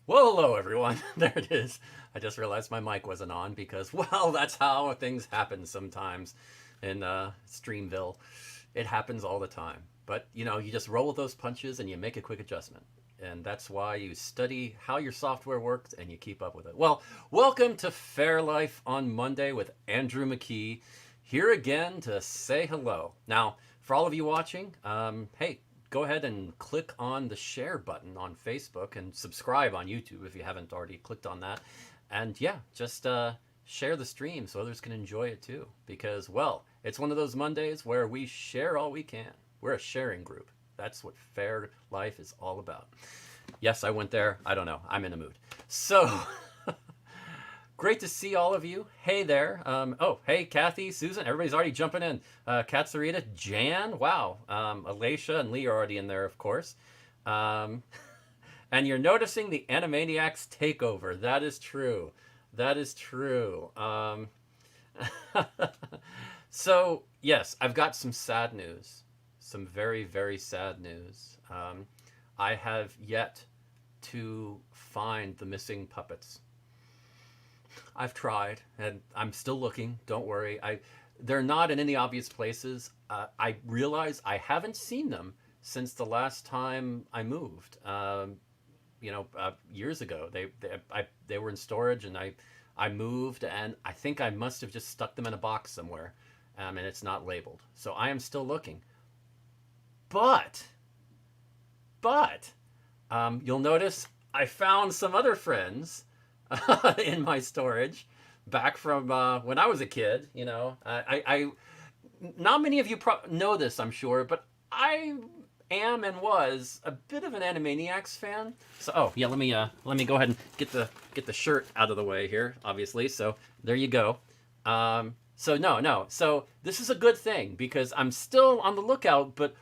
Well, hello everyone. There it is. I just realized my mic wasn't on because, well, that's how things happen sometimes in Streamville. It happens all the time. But, you just roll with those punches and you make a quick adjustment. And that's why you study how your software works and you keep up with it. Well, welcome to Fair Life on Monday with Andrew McKee, here again to say hello. Now, for all of you watching, hey, go ahead and click on the share button on Facebook and subscribe on YouTube if you haven't already clicked on that. And yeah, just share the stream so others can enjoy it too. Because, well, it's one of those Mondays where we share all we can. We're a sharing group. That's what Fair Life is all about. Yes, I went there. I don't know. I'm in a mood. So, great to see all of you. Hey there. Hey, Kathy, Susan. Everybody's already jumping in. Katsarita, Jan. Wow. Alicia and Lee are already in there, of course. And you're noticing the Animaniacs takeover. That is true. That is true. So, yes, I've got some sad news. Some very, very sad news. I have yet to find the missing puppets. I've tried, and I'm still looking. Don't worry. They're not in any obvious places. I realize I haven't seen them since the last time I moved. Years ago. They were in storage, and I moved, and I think I must have just stuck them in a box somewhere, and it's not labeled. So I am still looking. But you'll notice I found some other friends in my storage back from when I was a kid. I not many of you know this, I'm sure, but I am and was a bit of an Animaniacs fan. So, let me go ahead and get the shirt out of the way here, obviously. So there you go. So this is a good thing because I'm still on the lookout, but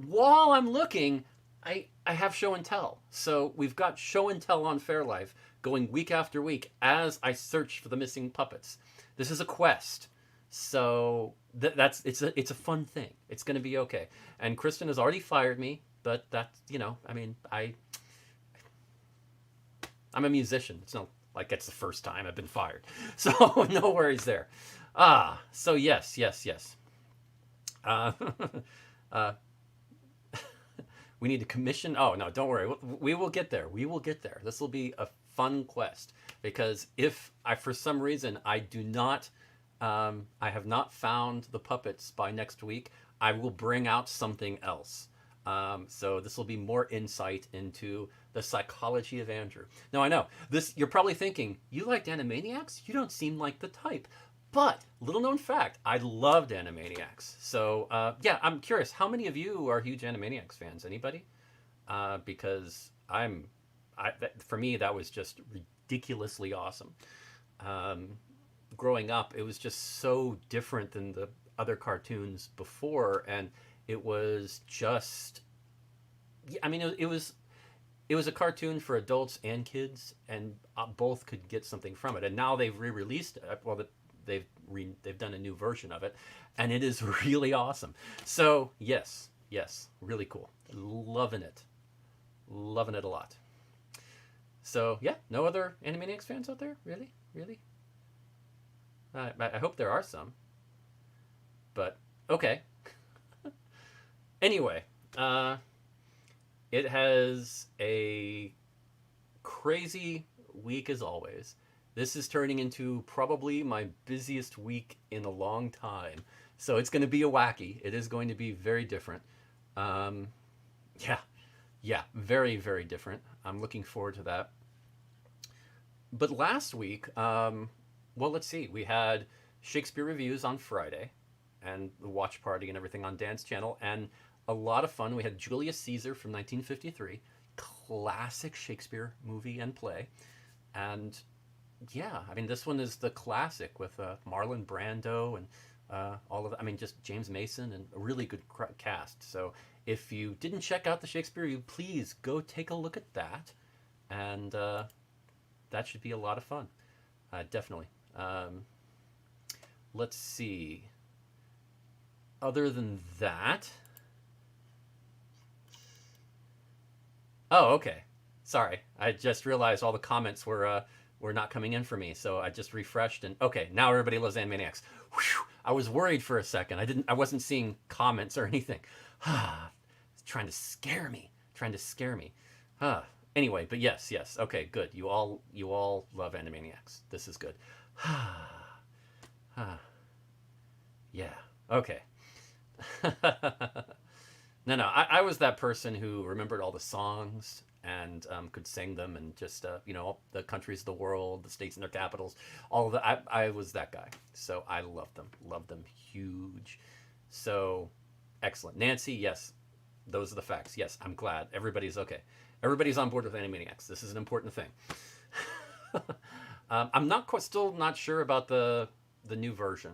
while I'm looking, I have show and tell. So we've got show and tell on Fairlife going week after week as I search for the missing puppets. This is a quest. So it's a fun thing. It's going to be okay. And Kristen has already fired me, but that's, I'm a musician. It's not like it's the first time I've been fired. So no worries there. So yes. Uh, uh, we need to commission. Oh, no, don't worry. We will get there. We will get there. This will be a fun quest because if for some reason, I have not found the puppets by next week, I will bring out something else. So this will be more insight into the psychology of Andrew. Now, I know this. You're probably thinking, you liked Animaniacs? You don't seem like the type. But, little known fact, I loved Animaniacs. So, I'm curious, how many of you are huge Animaniacs fans? Anybody? Because for me, that was just ridiculously awesome. Growing up, it was just so different than the other cartoons before, and it was just, it was a cartoon for adults and kids, and both could get something from it. And now they've re-released it. Well, they've done a new version of it, and it is really awesome. So yes, really cool. Loving it a lot. So yeah, no other Animaniacs fans out there, really. I hope there are some, but okay. Anyway, it has a crazy week as always. This is turning into probably my busiest week in a long time. So it's going to be a wacky. It is going to be very different. Very, very different. I'm looking forward to that. But last week, let's see. We had Shakespeare reviews on Friday and the watch party and everything on Dan's channel. And a lot of fun. We had Julius Caesar from 1953. Classic Shakespeare movie and play. And yeah, this one is the classic with Marlon Brando and all of just James Mason and a really good cast. So if you didn't check out the Shakespeare review, please go take a look at that. And that should be a lot of fun. Definitely. Let's see. Other than that... Oh, okay. Sorry, I just realized all the comments were not coming in for me, so I just refreshed and okay, now everybody loves Animaniacs. Whew, I was worried for a second. I wasn't seeing comments or anything. Trying to scare me, trying to scare me. Anyway, but yes, yes. Okay, good. You all love Animaniacs. This is good. Yeah. Okay. No, no. I was that person who remembered all the songs and could sing them and just the countries of the world, the states and their capitals, all of that. I was that guy. So I loved them huge. So excellent, Nancy. Yes, those are the facts. Yes, I'm glad everybody's okay. Everybody's on board with Animaniacs. This is an important thing. I'm still not sure about the new version.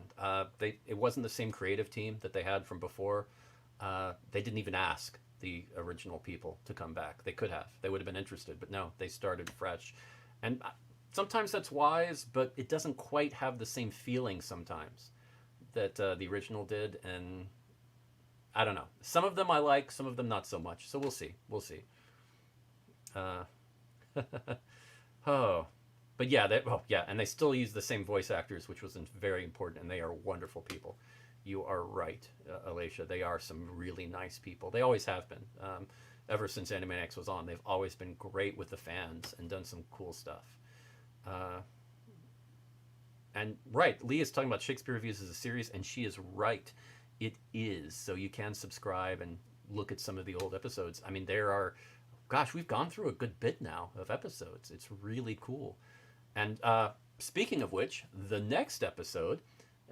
It wasn't the same creative team that they had from before. They didn't even ask the original people to come back. They could have. They would have been interested, but no, they started fresh. And sometimes that's wise, but it doesn't quite have the same feeling sometimes that the original did. And I don't know. Some of them I like, some of them not so much. So we'll see. We'll see. Uh, oh, but yeah, yeah, and they still use the same voice actors, which was very important, and they are wonderful people. You are right, Alicia. They are some really nice people. They always have been. Ever since Animaniacs was on, they've always been great with the fans and done some cool stuff. Uh, and right, Lee is talking about Shakespeare Reviews as a series, and she is right. It is. So you can subscribe and look at some of the old episodes. I mean, there are, gosh, we've gone through a good bit now of episodes. It's really cool. And speaking of which, the next episode,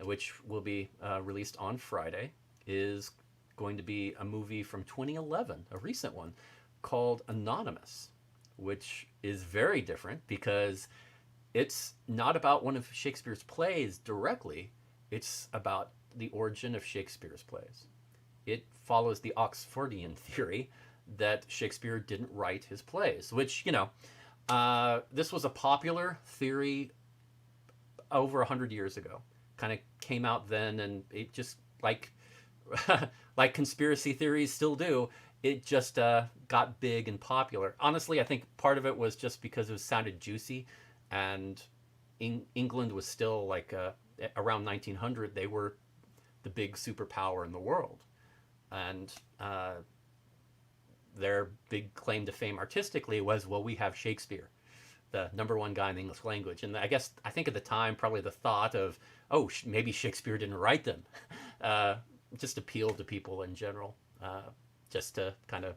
which will be released on Friday, is going to be a movie from 2011, a recent one, called Anonymous, which is very different because it's not about one of Shakespeare's plays directly. It's about the origin of Shakespeare's plays. It follows the Oxfordian theory that Shakespeare didn't write his plays, which, this was a popular theory over 100 years ago. Kind of came out then, and it just like like conspiracy theories still do. It just got big and popular. Honestly, I think part of it was just because it sounded juicy, and England was still like around 1900. They were the big superpower in the world, and their big claim to fame artistically was, well, we have Shakespeare, the number one guy in the English language. And I think at the time, probably the thought of, oh, maybe Shakespeare didn't write them, just appealed to people in general, just to kind of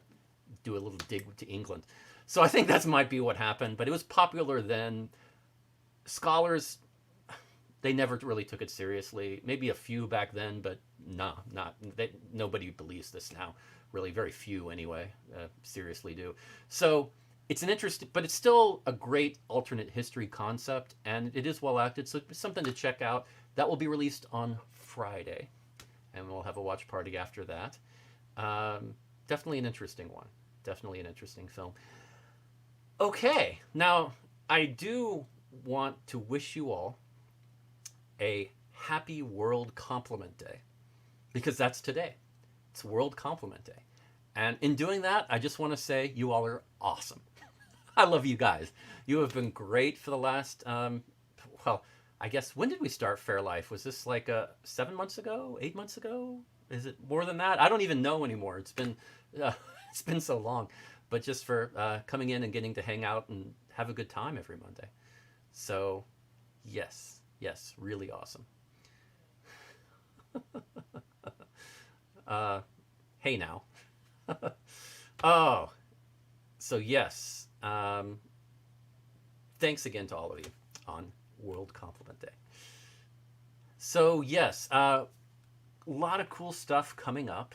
do a little dig to England. So I think that might be what happened, but it was popular then. Scholars, they never really took it seriously. Maybe a few back then, but nobody believes this now. Really, very few anyway, seriously do. So it's an interesting, but it's still a great alternate history concept, and it is well acted, so it's something to check out. That will be released on Friday, and we'll have a watch party after that. Definitely an interesting one. Definitely an interesting film. Okay, now I do want to wish you all a happy World Compliment Day, because that's today. It's World Compliment Day. And in doing that, I just want to say you all are awesome. I love you guys. You have been great for the last, I guess, when did we start Fair Life? Was this like 7 months ago, 8 months ago? Is it more than that? I don't even know anymore. It's been it's been so long. But just for coming in and getting to hang out and have a good time every Monday. So, yes, really awesome. Hey now. Oh, so yes. Thanks again to all of you on World Compliment Day. So yes, a lot of cool stuff coming up.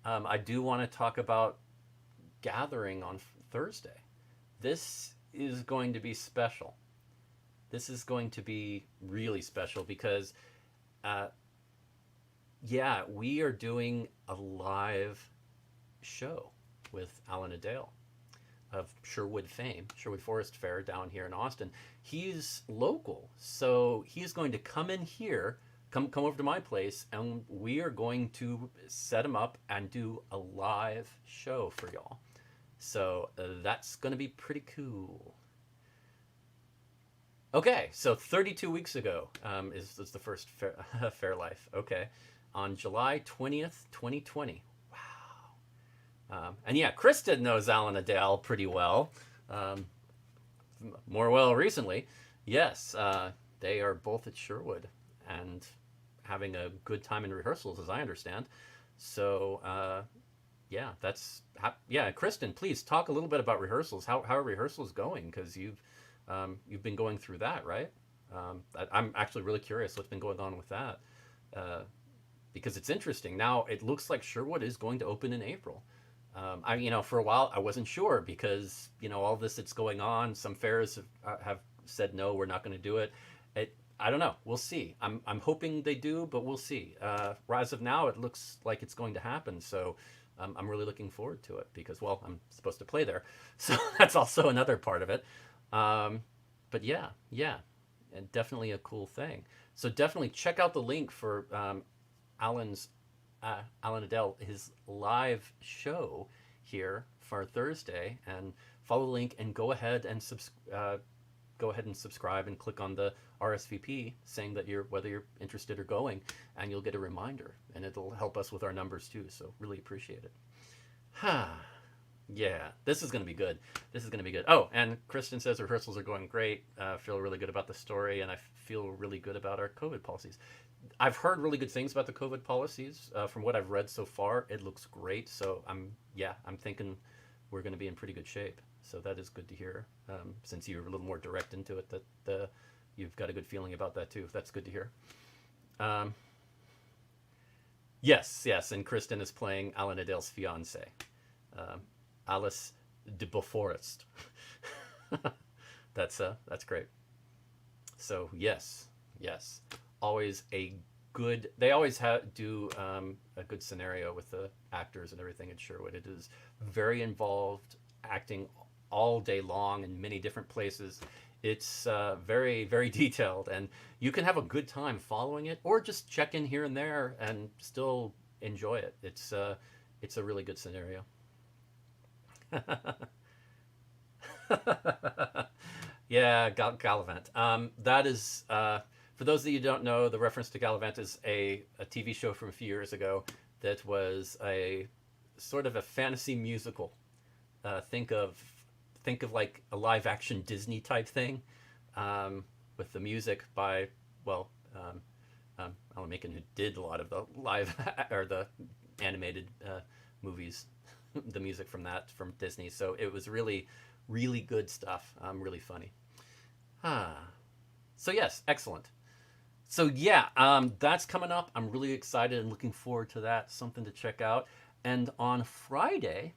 I do want to talk about Gathering on Thursday. This is going to be special. This is going to be really special because, we are doing a live show with Alan Adale of Sherwood fame, Sherwood Forest Fair down here in Austin. He's local, so he's going to come in here, come over to my place, and we are going to set him up and do a live show for y'all. So that's going to be pretty cool. Okay, so 32 weeks ago is the first Fair Life. Okay, on July 20th, 2020. And yeah, Kristen knows Alan Adele pretty well. Um, More well recently. Yes, they are both at Sherwood and having a good time in rehearsals, as I understand. So yeah, yeah. Kristen, please talk a little bit about rehearsals. How are rehearsals going? Because you've been going through that, right? I'm actually really curious what's been going on with that. Uh, because it's interesting. Now it looks like Sherwood is going to open in April. For a while I wasn't sure because all this that's going on. Some fairs have said no, we're not going to do it. I don't know. We'll see. I'm hoping they do, but we'll see. As of now, it looks like it's going to happen. So I'm really looking forward to it because, well, I'm supposed to play there, so that's also another part of it. Um, but yeah, yeah, and definitely a cool thing. So definitely check out the link for Alan's Alan Adele, his live show here for Thursday, and follow the link and go ahead and subscribe and click on the RSVP saying that whether you're interested or going, and you'll get a reminder, and it'll help us with our numbers too. So really appreciate it. Yeah, this is going to be good. This is going to be good. Oh, and Kristen says rehearsals are going great. Feel really good about the story, and I feel really good about our COVID policies. I've heard really good things about the COVID policies. From what I've read so far, it looks great. So I'm thinking we're going to be in pretty good shape. So that is good to hear. Since you're a little more direct into it, that you've got a good feeling about that too. That's good to hear. Um, yes, yes, and Kristen is playing Alan Adele's fiance, um, Alice de Beauforest. That's great. So yes, yes, always a good. They always do a good scenario with the actors and everything at Sherwood. It is very involved, acting all day long in many different places. It's very very detailed, and you can have a good time following it, or just check in here and there and still enjoy it. It's a really good scenario. Yeah, Gallivant. That is, for those of you who don't know, the reference to Gallivant is a TV show from a few years ago that was a sort of a fantasy musical. Think of like a live action Disney type thing, with the music by, well, Alan Menken, who did a lot of the live or the animated movies, the music from Disney. So it was really really good stuff. Really funny. Ah. So yes, excellent. So yeah, that's coming up. I'm really excited and looking forward to that. Something to check out. And on Friday,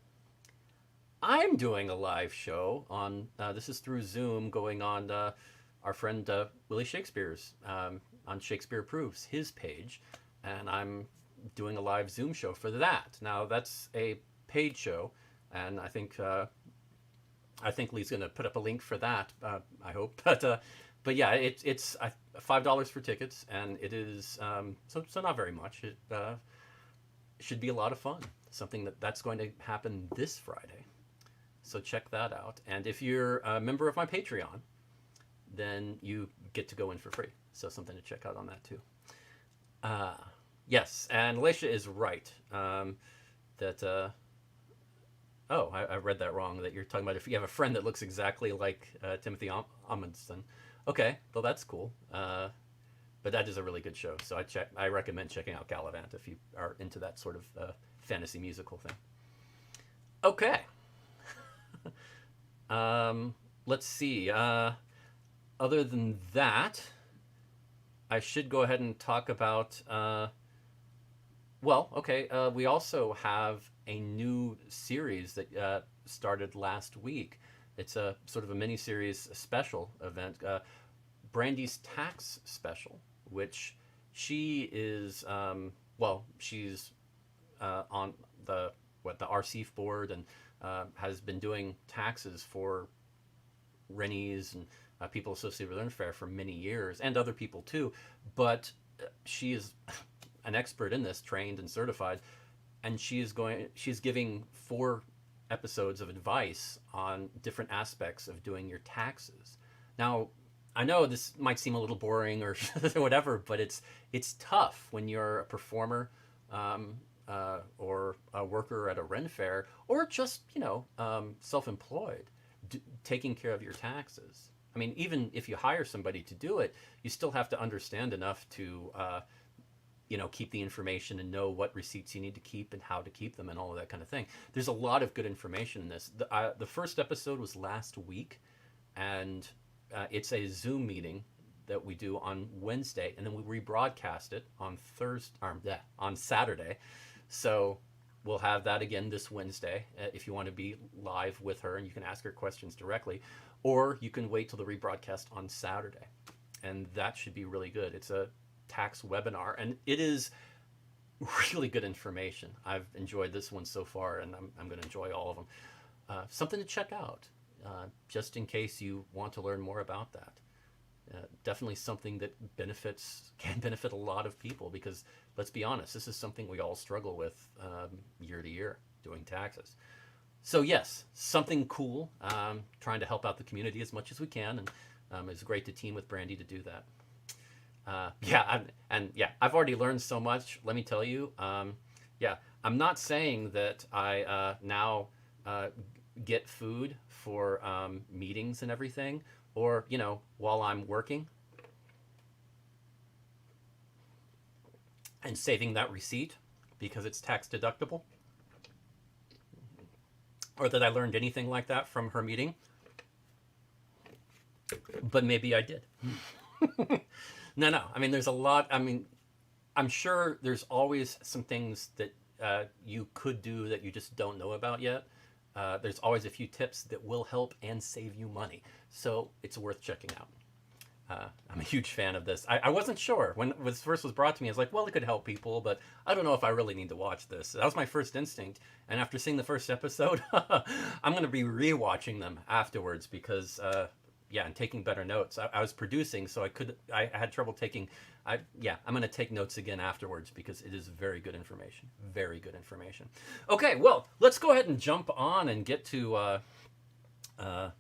I'm doing a live show on. This is through Zoom, going on our friend Willie Shakespeare's, on Shakespeare Proves, his page, and I'm doing a live Zoom show for that. Now that's a paid show, and I think Lee's going to put up a link for that. I hope, but yeah, it's $5 for tickets, and it is so not very much. It should be a lot of fun. Something that's going to happen this Friday. So check that out. And if you're a member of my Patreon, then you get to go in for free. So something to check out on that too. Uh, yes, and Alicia is right. That Oh, I read that wrong. That you're talking about if you have a friend that looks exactly like Timothy Amundsen. Okay, well that's cool. But that is a really good show. So I recommend checking out Gallivant if you are into that sort of fantasy musical thing. Okay. Let's see. Other than that, I should go ahead and talk about. Well, okay. We also have a new series that started last week. It's a sort of a mini series, a special event, Brandy's Tax Special, which she is. She's on the RCF board, and has been doing taxes for Rennies and people associated with Faire for many years, and other people too. But she is an expert in this, trained and certified, and she's giving 4 episodes of advice on different aspects of doing your taxes. Now, I know this might seem a little boring or whatever, but it's tough when you're a performer, or a worker at a Ren fair, or just self-employed, taking care of your taxes. I mean, even if you hire somebody to do it, you still have to understand enough to keep the information and know what receipts you need to keep and how to keep them and all of that kind of thing. There's a lot of good information in this. The first episode was last week, and it's a Zoom meeting that we do on Wednesday, and then we rebroadcast it on on Saturday. So we'll have that again this Wednesday if you want to be live with her, and you can ask her questions directly, or you can wait till the rebroadcast on Saturday, and that should be really good. It's a tax webinar, and it is really good information. I've enjoyed this one so far, and I'm going to enjoy all of them. Something to check out, just in case you want to learn more about that. Definitely something that can benefit a lot of people, because let's be honest, this is something we all struggle with year to year, doing taxes. So yes, something cool, trying to help out the community as much as we can, and it's great to team with Brandy to do that. I've already learned so much, let me tell you. I'm not saying that I now get food for meetings and everything, or while I'm working, and saving that receipt because it's tax deductible, or that I learned anything like that from her meeting, but maybe I did. No, I mean, there's a lot. I mean, I'm sure there's always some things that you could do that you just don't know about yet. There's always a few tips that will help and save you money, so it's worth checking out. I'm a huge fan of this. I wasn't sure when this first was brought to me. I was like, well, it could help people, but I don't know if I really need to watch this. That was my first instinct, and after seeing the first episode, I'm going to be rewatching them afterwards because, and taking better notes. I was producing, so I had trouble taking. I'm going to take notes again afterwards because it is very good information. Very good information. Okay, well, let's go ahead and jump on and get to. No.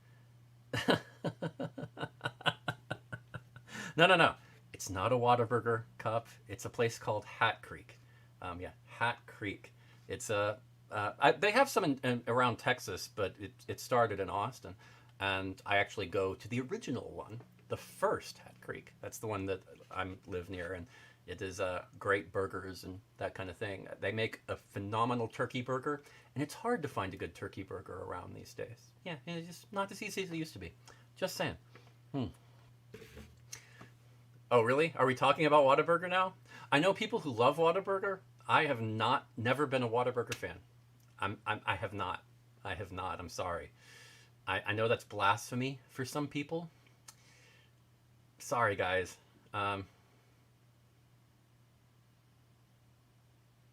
It's not a Whataburger cup. It's a place called Hat Creek. Hat Creek. It's they have some around Texas, but it started in Austin. And I actually go to the original one, the first Hat Creek. That's the one that I live near, and it is great burgers and that kind of thing. They make a phenomenal turkey burger, and it's hard to find a good turkey burger around these days. Yeah, it's just not as easy as it used to be. Just saying. Oh, really? Are we talking about Whataburger now? I know people who love Whataburger. I have never been a Whataburger fan. I have not. I'm sorry. I know that's blasphemy for some people. Sorry, guys. Oh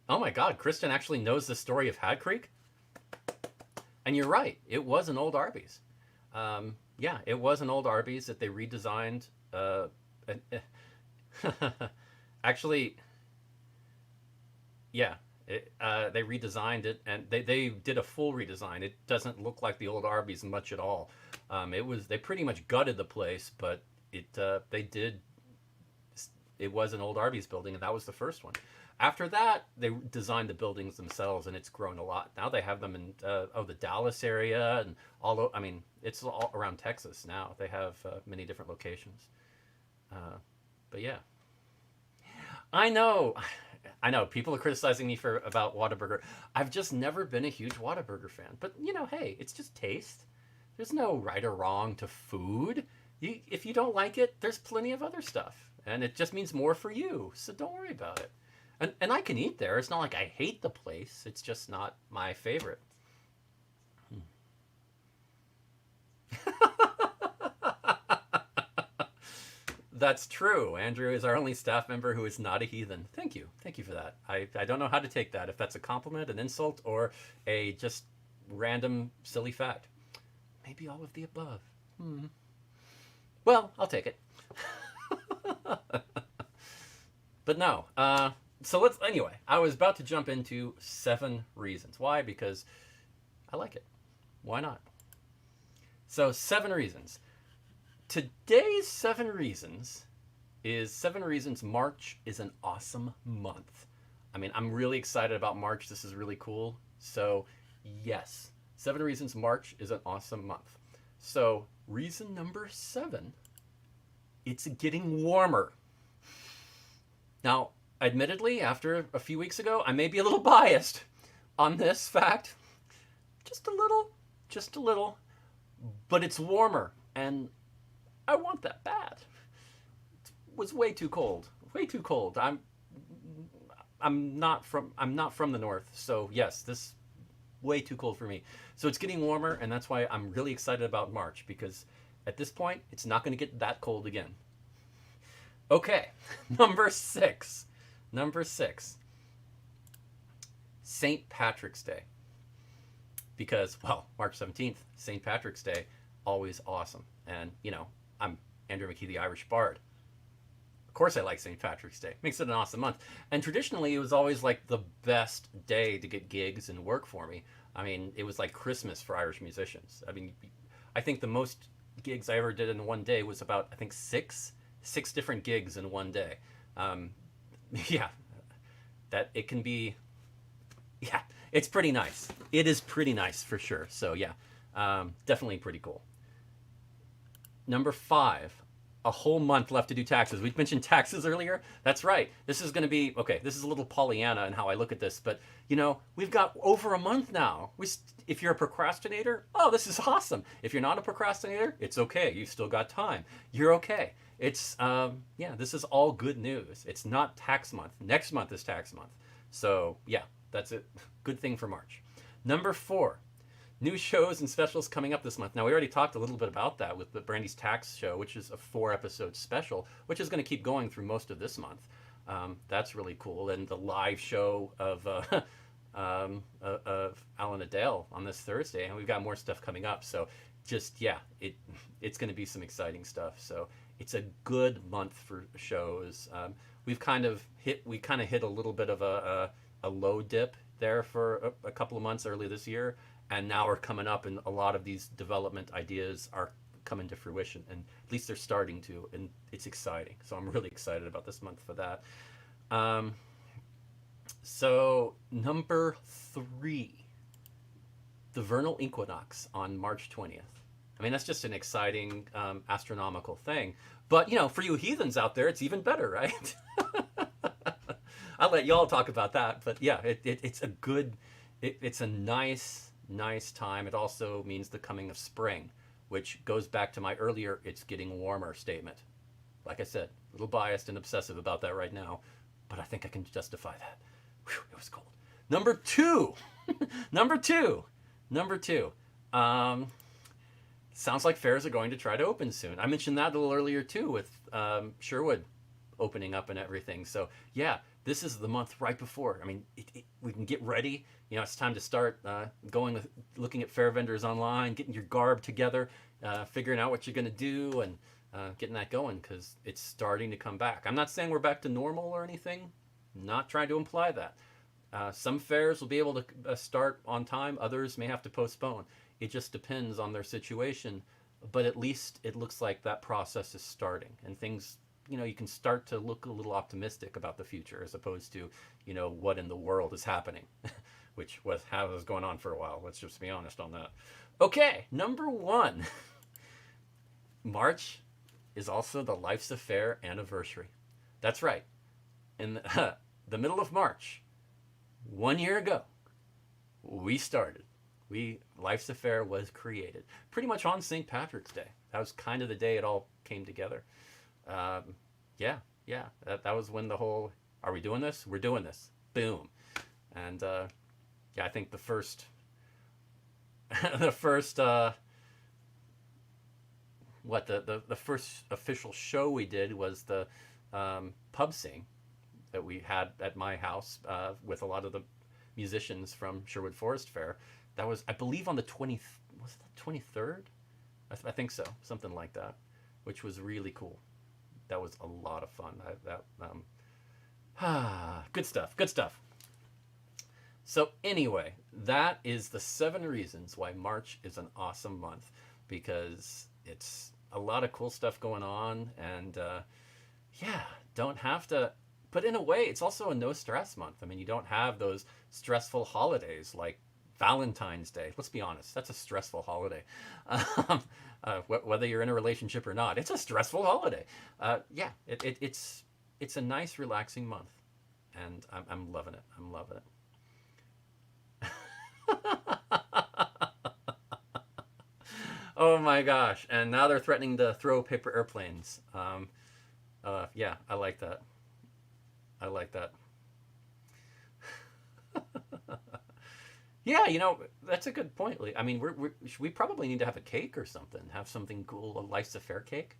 my God, Kristen actually knows the story of Hat Creek? And you're right, it was an old Arby's. It was an old Arby's that they redesigned. Actually, they redesigned it, and they did a full redesign. It doesn't look like the old Arby's much at all. They pretty much gutted the place, but it was an old Arby's building, and that was the first one. After that, they designed the buildings themselves, and it's grown a lot. Now they have them in the Dallas area, and it's all around Texas now. They have many different locations. But yeah, I know people are criticizing me about Whataburger. I've just never been a huge Whataburger fan. But hey, it's just taste. There's no right or wrong to food. If you don't like it, there's plenty of other stuff, and it just means more for you. So don't worry about it. And I can eat there. It's not like I hate the place. It's just not my favorite. That's true. Andrew is our only staff member who is not a heathen. Thank you for that. I don't know how to take that, if that's a compliment, an insult, or a just random silly fact. Maybe all of the above. Well, I'll take it. But no. So anyway, I was about to jump into 7 reasons. Why? Because I like it. Why not? So 7 reasons. Today's 7 reasons is 7 reasons March is an awesome month. I mean, I'm really excited about March. This is really cool. So, yes, 7 reasons March is an awesome month. So, reason number 7, it's getting warmer. Now, admittedly, after a few weeks ago, I may be a little biased on this fact. Just a little, but it's warmer, and I want that bad. It was way too cold. Way too cold. I'm not from the north, so yes, this way too cold for me. So it's getting warmer, and that's why I'm really excited about March, because at this point, it's not going to get that cold again. Okay, number 6. Number 6. St. Patrick's Day. Because, well, March 17th, St. Patrick's Day, always awesome. And, you know, I'm Andrew McKee, the Irish Bard. Of course I like St. Patrick's Day. Makes it an awesome month. And traditionally, it was always like the best day to get gigs and work for me. I mean, it was like Christmas for Irish musicians. I mean, I think the most gigs I ever did in one day was about, I think, six different gigs in one day. Yeah, that it can be, yeah, it's pretty nice. It is pretty nice for sure. So yeah, definitely pretty cool. Number 5, a whole month left to do taxes. We mentioned taxes earlier. That's right. This is going to be, okay, this is a little Pollyanna in how I look at this, but you know, we've got over a month now. If you're a procrastinator, oh, this is awesome. If you're not a procrastinator, it's okay. You've still got time. You're okay. It's, yeah, this is all good news. It's not tax month. Next month is tax month. So yeah, that's a good thing for March. Number 4, new shows and specials coming up this month. Now, we already talked a little bit about that with the Brandy's Tax Show, which is a 4-episode special, which is going to keep going through most of this month. That's really cool. And the live show of Alan Adele on this Thursday, and we've got more stuff coming up. So just, yeah, it's going to be some exciting stuff. So it's a good month for shows. We kind of hit a little bit of a low dip there for a couple of months early this year, and now we're coming up, and a lot of these development ideas are coming to fruition, and at least they're starting to, and it's exciting. So I'm really excited about this month for that. So number 3, the vernal equinox on March 20th. I mean, that's just an exciting astronomical thing. But, you know, for you heathens out there, it's even better, right? I'll let y'all talk about that. But yeah, it's a good, it's a nice time. It also means the coming of spring, which goes back to my earlier "it's getting warmer" statement. Like I said, a little biased and obsessive about that right now, but I think I can justify that. Whew, it was cold. Number 2. Number 2. Sounds like fairs are going to try to open soon. I mentioned that a little earlier too, with Sherwood opening up and everything. So yeah, this is the month right before. I mean, we can get ready. You know, it's time to start looking at fair vendors online, getting your garb together, figuring out what you're going to do, and getting that going, because it's starting to come back. I'm not saying we're back to normal or anything. Not trying to imply that. Some fairs will be able to start on time. Others may have to postpone. It just depends on their situation. But at least it looks like that process is starting, and things, you know, you can start to look a little optimistic about the future, as opposed to, you know, what in the world is happening, which has going on for a while. Let's just be honest on that. Okay, number 1. March is also the Life's a Faire anniversary. That's right. In the middle of March, 1 year ago, we started. Life's a Faire was created pretty much on St. Patrick's Day. That was kind of the day it all came together. Yeah. That was when the whole, are we doing this? We're doing this. Boom. And yeah, I think the first the first official show we did was the pub sing that we had at my house with a lot of the musicians from Sherwood Forest Fair. That was, I believe, on the 23rd? I think so, something like that, which was really cool. That was a lot of fun. Good stuff. So anyway, that is the 7 reasons why March is an awesome month, because it's a lot of cool stuff going on, and yeah, don't have to. But in a way, it's also a no stress month. I mean, you don't have those stressful holidays like Valentine's Day. Let's be honest, that's a stressful holiday. Um, whether you're in a relationship or not, it's a stressful holiday. Yeah, it's a nice, relaxing month, and I'm loving it. I'm loving it. Oh my gosh! And now they're threatening to throw paper airplanes. Yeah, I like that. I like that. Yeah, that's a good point, Lee. I mean, we probably need to have a cake or something. Have something cool, a Life's a Fair cake.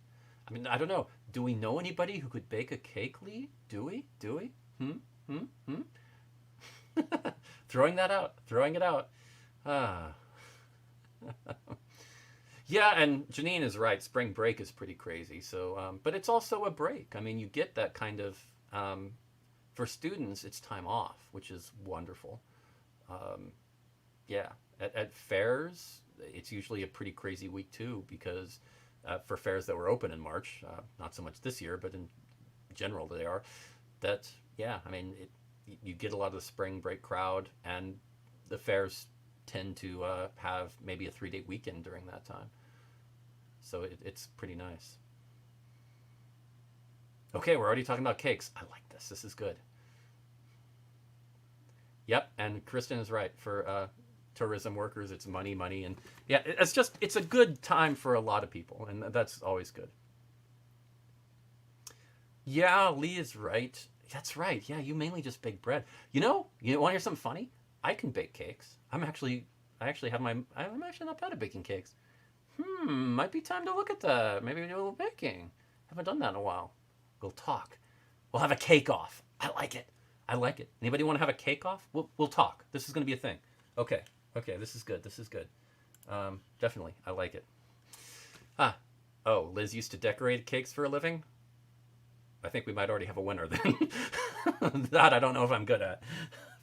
I mean, I don't know. Do we know anybody who could bake a cake, Lee? Do we? Do we? Hmm? Hmm? Hmm? Throwing that out. Throwing it out. Ah. Yeah, and Janine is right. Spring break is pretty crazy. So, but it's also a break. I mean, you get that kind of, for students, it's time off, which is wonderful. Um, yeah, at fairs, it's usually a pretty crazy week too, because for fairs that were open in March, not so much this year, but in general they are. That yeah, I mean, you get a lot of the spring break crowd, and the fairs tend to have maybe a 3-day weekend during that time. So it's pretty nice. Okay, we're already talking about cakes. I like this. This is good. Yep, and Kristen is right. For tourism workers, it's money, money, and yeah, it's a good time for a lot of people, and that's always good. Yeah, Lee is right. That's right. Yeah, you mainly just bake bread. You want to hear something funny? I can bake cakes. I actually have I'm actually not bad at baking cakes. Might be time to look at that. Maybe we do a little baking. Haven't done that in a while. We'll talk. We'll have a cake off. I like it. I like it. Anybody want to have a cake off? We'll talk. This is going to be a thing. Okay. Okay. This is good. This is good. Definitely. I like it. Ah. Oh, Liz used to decorate cakes for a living. I think we might already have a winner then. That I don't know if I'm good at.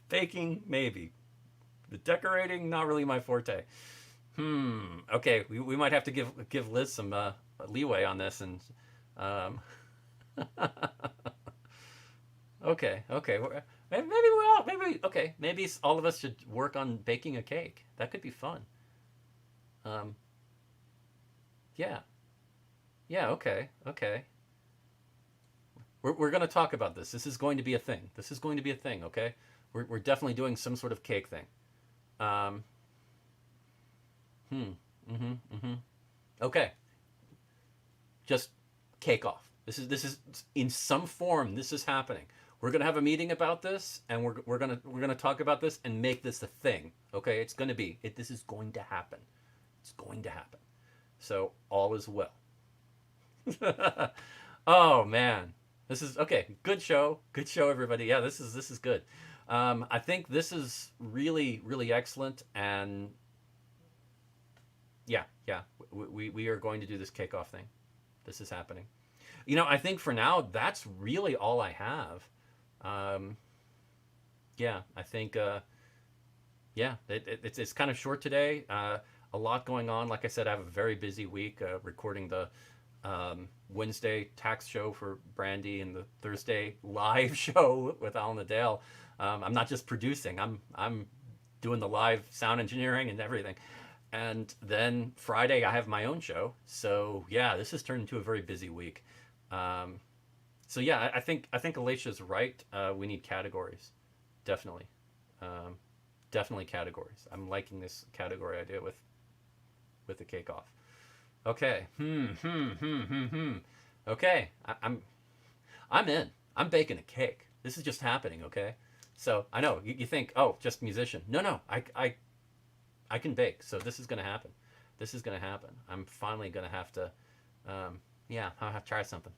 Baking, maybe. The decorating, not really my forte. Okay, we might have to give Liz some leeway on this, and um, okay, okay. Maybe we all maybe okay. Maybe all of us should work on baking a cake. That could be fun. Um, yeah, yeah. Okay, okay. We're going to talk about this. This is going to be a thing. This is going to be a thing. Okay, we're definitely doing some sort of cake thing. Um, hmm. Mm-hmm. Mm-hmm. Okay. Just cake off. This is in some form. This is happening. We're gonna have a meeting about this, and we're gonna talk about this and make this a thing. Okay, it's gonna be it. This is going to happen. It's going to happen. So all is well. Oh man, this is okay. Good show. Good show, everybody. Yeah, this is good. I think this is really really excellent, and yeah, yeah, we are going to do this cake off thing. This is happening. I think for now that's really all I have. Um, yeah, I think yeah, it's kind of short today. A lot going on. Like I said, I have a very busy week recording the Wednesday tax show for Brandy and the Thursday live show with Alan Adele. I'm not just producing. I'm doing the live sound engineering and everything. And then Friday I have my own show. So yeah, this has turned into a very busy week. Um, so yeah, I think Alicia's right. We need categories, definitely, um, definitely categories. I'm liking this category idea with the cake off. Okay. Okay, I'm in. I'm baking a cake. This is just happening. Okay. So I know you think, oh, just musician. No, no. I can bake. So this is gonna happen. This is gonna happen. I'm finally gonna have to. Yeah, I'll have to try something.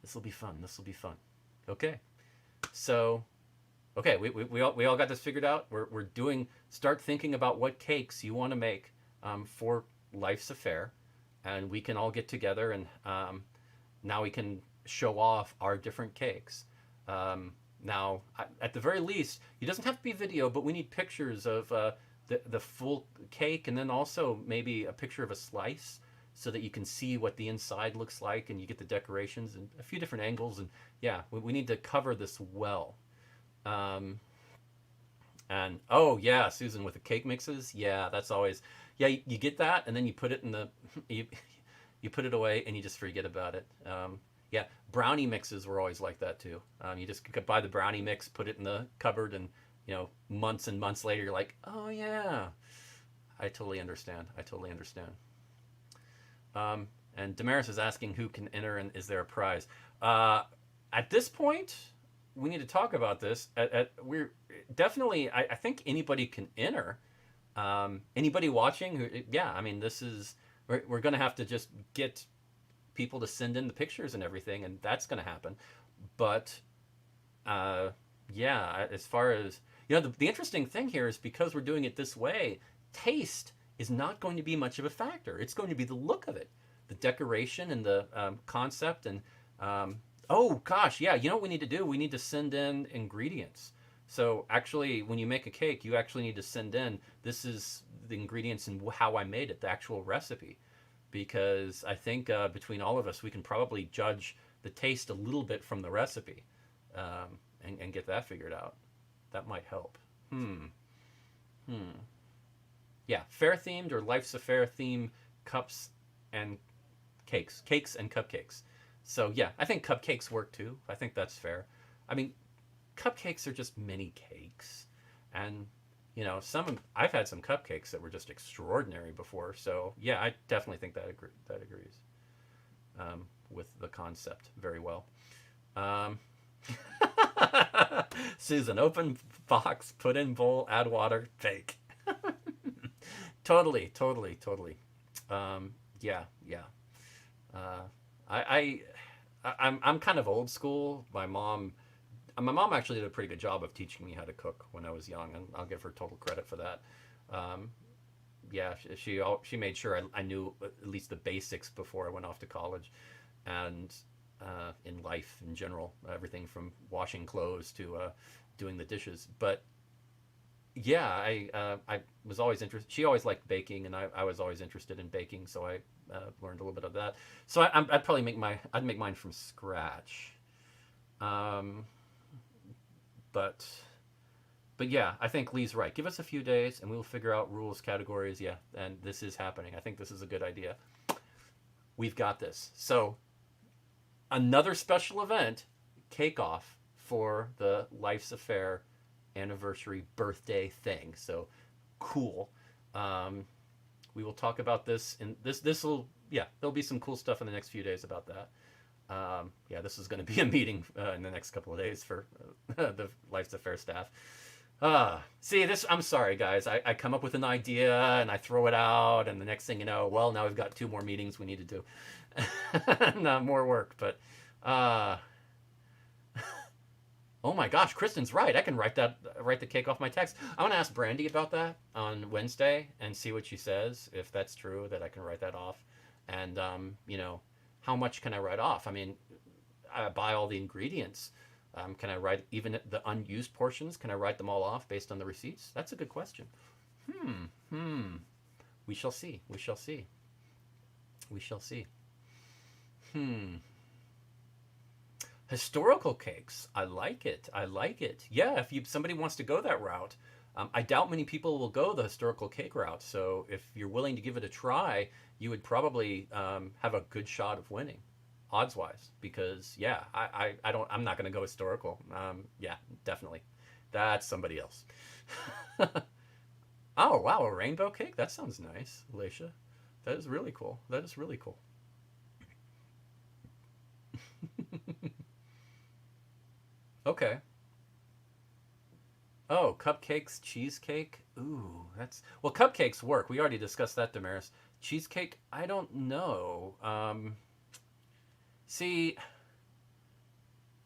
This will be fun. This will be fun. Okay. So, okay, we all got this figured out. We're doing. Start thinking about what cakes you want to make for Life's Affair, and we can all get together, and now we can show off our different cakes. Um, Now, at the very least, it doesn't have to be video, but we need pictures of the full cake, and then also maybe a picture of a slice so that you can see what the inside looks like, and you get the decorations and a few different angles. And yeah, we need to cover this well. Um, and oh yeah, Susan, with the cake mixes, yeah, that's always, yeah, you get that, and then you put it in the you you put it away and you just forget about it. Yeah, brownie mixes were always like that too. You just could buy the brownie mix, put it in the cupboard, and months and months later, you're like, oh yeah, I totally understand. I totally understand. And Damaris is asking who can enter and is there a prize? Uh, at this point, we need to talk about this. We're definitely, I think anybody can enter. Anybody watching, who, yeah, I mean, we're going to have to just get people to send in the pictures and everything, and that's going to happen. But uh, yeah, as far as, the interesting thing here is because we're doing it this way, taste is not going to be much of a factor. It's going to be the look of it, the decoration and the concept. And oh gosh, yeah, you know what we need to do? We need to send in ingredients. So actually, when you make a cake, you actually need to send in, this is the ingredients and how I made it, the actual recipe. Because I think between all of us, we can probably judge the taste a little bit from the recipe, and get that figured out. That might help. Hmm. Yeah, fair themed or Life's a Fair theme cups and cakes and cupcakes. So yeah, I think cupcakes work too. I think that's fair. I mean, cupcakes are just mini cakes, and I've had some cupcakes that were just extraordinary before. So yeah, I definitely think that agrees with the concept very well. Um, Susan, open box, put in bowl, add water, bake. Totally, totally, totally. Yeah, yeah. Uh, I, I'm kind of old school. My mom actually did a pretty good job of teaching me how to cook when I was young, and I'll give her total credit for that. Um, yeah, she made sure I knew at least the basics before I went off to college, and in life in general, everything from washing clothes to doing the dishes. But yeah, I was always interested. She always liked baking, and I was always interested in baking, so I learned a little bit of that. So I'd probably I'd make mine from scratch. Um, but but yeah, I think Lee's right. Give us a few days, and we'll figure out rules, categories. Yeah, and this is happening. I think this is a good idea. We've got this. So another special event, cake off for the Life's Affair anniversary birthday thing. So cool. Um, we will talk about this, and this will, yeah, there'll be some cool stuff in the next few days about that. Yeah, this is going to be a meeting in the next couple of days for the Life's Affair staff. See this. I'm sorry, guys. I come up with an idea and I throw it out, and the next thing you know, well, now we've got 2 more meetings we need to do, not more work. But uh, oh my gosh, Kristen's right. I can write the cake off my text. I want to ask Brandy about that on Wednesday and see what she says. If that's true, that I can write that off, and how much can I write off? I mean, I buy all the ingredients. Can I write even the unused portions? Can I write them all off based on the receipts? That's a good question. Hmm. We shall see. We shall see. We shall see. Hmm. Historical cakes. I like it. I like it. Yeah, if somebody wants to go that route, I doubt many people will go the historical cake route. So if you're willing to give it a try, you would probably have a good shot of winning, odds wise. Because yeah, I'm not going to go historical. Yeah, definitely, that's somebody else. Oh wow, a rainbow cake. That sounds nice, Alicia. That is really cool. That is really cool. Okay. Oh, cupcakes, cheesecake. Ooh, that's well. Cupcakes work. We already discussed that, Damaris. Cheesecake. I don't know. See,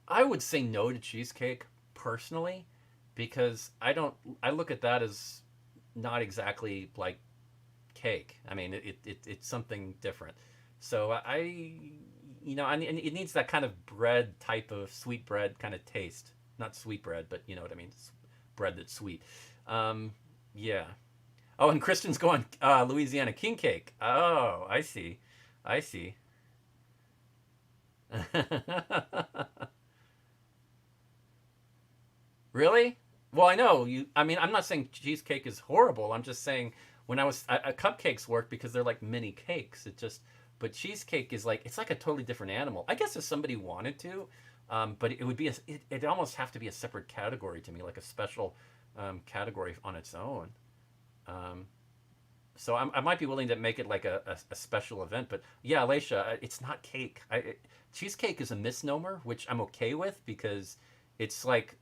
I would say no to cheesecake personally, because I don't. I look at that as not exactly like cake. I mean, it's something different. So it needs that kind of bread type of sweet bread kind of taste. not sweet bread, but you know what I mean. It's bread that's sweet. Um, yeah. Oh, and Kristen's going Louisiana king cake. Oh, I see. I see. Really? Well, I know you. I mean, I'm not saying cheesecake is horrible. I'm just saying when cupcakes work because they're like mini cakes. It just, but cheesecake is like it's like a totally different animal. I guess if somebody wanted to, but it would be it almost have to be a separate category to me, like a special category on its own. Um, so I might be willing to make it like a special event. But yeah, Alicia, it's not cake. Cheesecake is a misnomer, which I'm okay with because it's like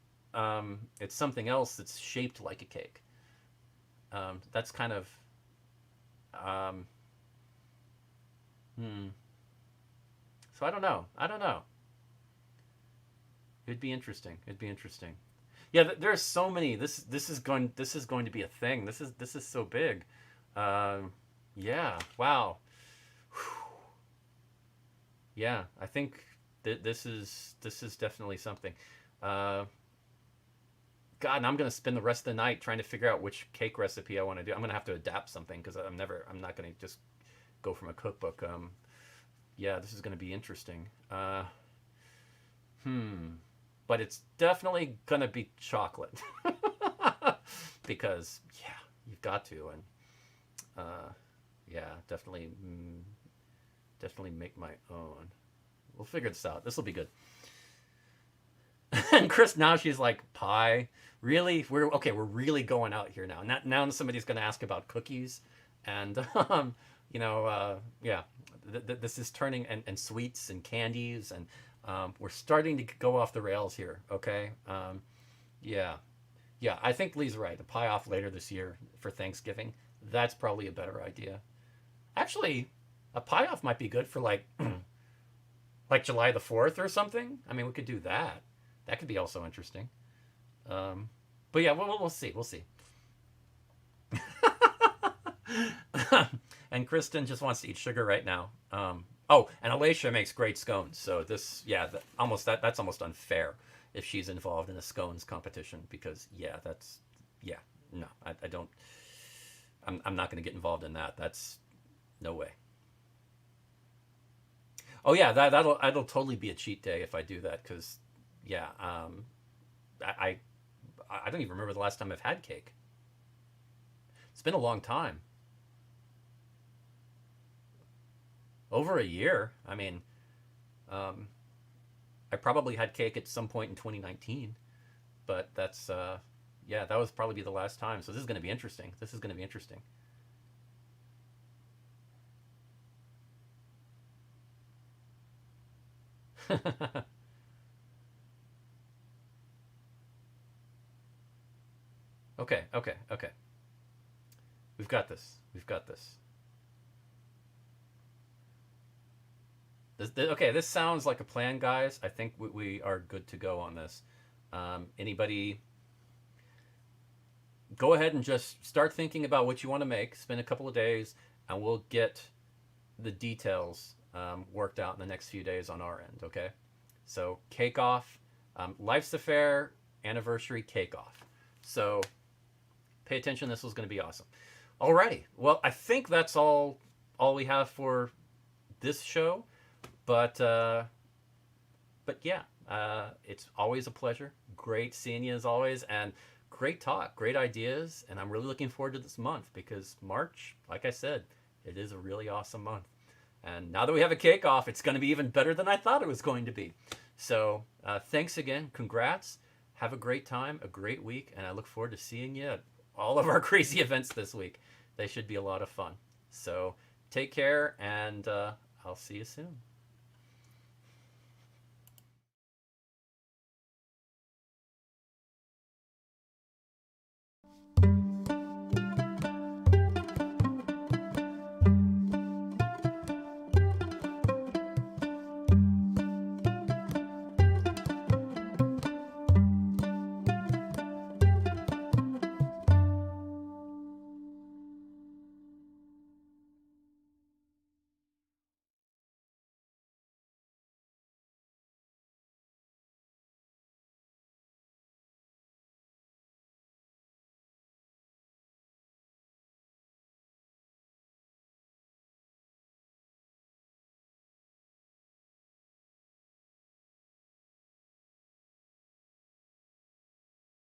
it's something else that's shaped like a cake. That's kind of um, hmm. So I don't know. I don't know. It'd be interesting. It'd be interesting. Yeah, there's so many. This is going to be a thing. This is so big. Um, yeah. Wow. Yeah. I think this is definitely something. Uh, God, and I'm gonna spend the rest of the night trying to figure out which cake recipe I want to do. I'm gonna have to adapt something because I'm not gonna just go from a cookbook. Yeah, this is gonna be interesting. Hmm. But it's definitely gonna be chocolate because yeah, you've got to, and uh, yeah, definitely make my own. We'll figure this out. This will be good. And Chris, now she's like pie. Really? We're okay. We're really going out here now. Now somebody's going to ask about cookies, and yeah, this is turning and sweets and candies, and we're starting to go off the rails here. Okay. Yeah, yeah. I think Lee's right. A pie off later this year for Thanksgiving. That's probably a better idea. Actually, a pie off might be good for like July the 4th or something. I mean, we could do that. That could be also interesting. Um, but yeah, we'll see. We'll see. And Kristen just wants to eat sugar right now. Oh, and Alacia makes great scones. So this, yeah, that's almost unfair if she's involved in a scones competition because yeah, yeah, no, I don't. I'm not going to get involved in that. That's no way. Oh yeah, that'll totally be a cheat day if I do that because yeah, I I don't even remember the last time I've had cake. It's been a long time, over a year. I mean, um, I probably had cake at some point in 2019, but that's yeah, that was probably the last time. So this is going to be interesting. This is going to be interesting. Okay, okay, okay. We've got this. We've got this. Okay, this sounds like a plan, guys. I think we are good to go on this. Anybody, go ahead and just start thinking about what you want to make. Spend a couple of days, and we'll get the details worked out in the next few days on our end. Okay. So cake off, life's a fair anniversary cake off. So pay attention. This was going to be awesome. Alrighty. Well, I think that's all we have for this show. But yeah, it's always a pleasure. Great seeing you as always, and great talk, great ideas, and I'm really looking forward to this month because March, like I said, it is a really awesome month. And now that we have a cake off, it's going to be even better than I thought it was going to be. So thanks again. Congrats. Have a great time, a great week, and I look forward to seeing you at all of our crazy events this week. They should be a lot of fun. So take care, and I'll see you soon.